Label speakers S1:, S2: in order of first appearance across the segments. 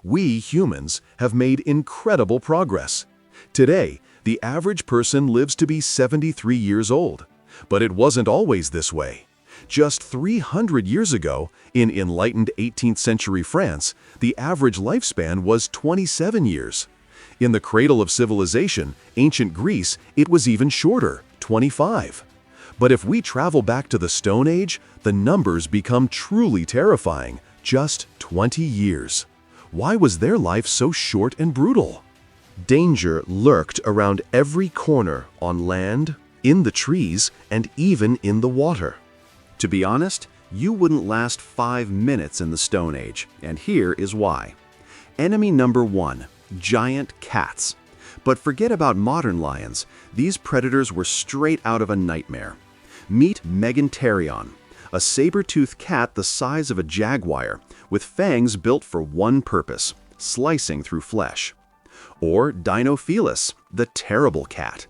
S1: We humans have made incredible progress. Today, the average person lives to be 73 years old. But it wasn't always this way. Just 300 years ago, in enlightened 18th century France, the average lifespan was 27 years. In the cradle of civilization, ancient Greece, it was even shorter, 25. But if we travel back to the Stone Age, the numbers become truly terrifying, just 20 years. Why was their life so short and brutal? Danger lurked around every corner, on land, in the trees, and even in the water.
S2: To be honest, you wouldn't last 5 minutes in the Stone Age, and here is why. Enemy number 1, giant cats. But forget about modern lions. These predators were straight out of a nightmare. Meet Meganterion, a saber-toothed cat the size of a jaguar, with fangs built for one purpose, slicing through flesh. Or Dinofelis, the terrible cat.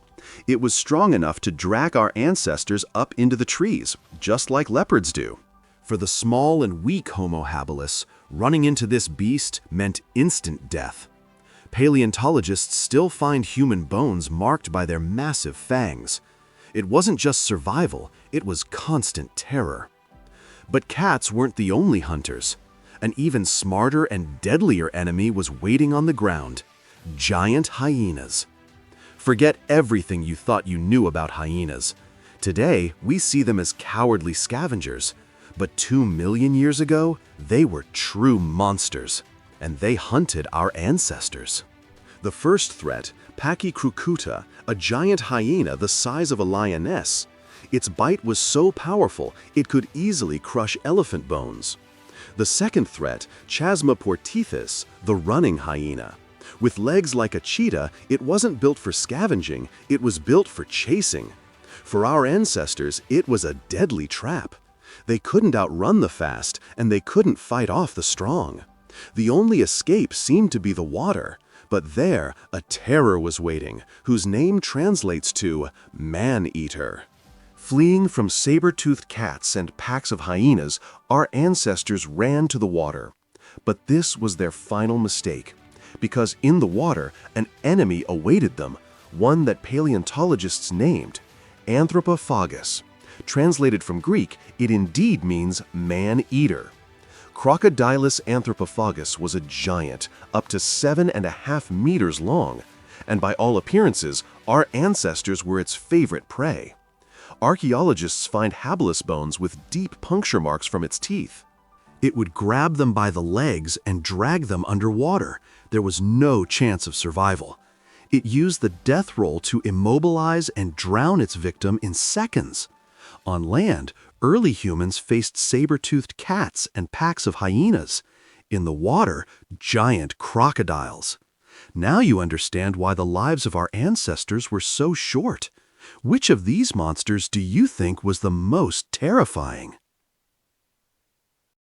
S2: It was strong enough to drag our ancestors up into the trees, just like leopards do. For the small and weak Homo habilis, running into this beast meant instant death. Paleontologists still find human bones marked by their massive fangs. It wasn't just survival, it was constant terror. But cats weren't the only hunters. An even smarter and deadlier enemy was waiting on the ground: giant hyenas. Forget everything you thought you knew about hyenas. Today, we see them as cowardly scavengers. But 2 million years ago, they were true monsters, and they hunted our ancestors. The first threat, Pachycrucuta, a giant hyena the size of a lioness. Its bite was so powerful, it could easily crush elephant bones. The second threat, Chasmoportethys, the running hyena. With legs like a cheetah, it wasn't built for scavenging, it was built for chasing. For our ancestors, it was a deadly trap. They couldn't outrun the fast, and they couldn't fight off the strong. The only escape seemed to be the water, but there, a terror was waiting, whose name translates to man-eater. Fleeing from saber-toothed cats and packs of hyenas, our ancestors ran to the water. But this was their final mistake. Because in the water, an enemy awaited them, one that paleontologists named Anthropophagus. Translated from Greek, it indeed means man-eater. Crocodilus anthropophagus was a giant, up to 7.5 meters long, and by all appearances, our ancestors were its favorite prey. Archaeologists find habilis bones with deep puncture marks from its teeth. It would grab them by the legs and drag them underwater. There was no chance of survival. It used the death roll to immobilize and drown its victim in seconds. On land, early humans faced saber-toothed cats and packs of hyenas. In the water, giant crocodiles. Now you understand why the lives of our ancestors were so short. Which of these monsters do you think was the most terrifying?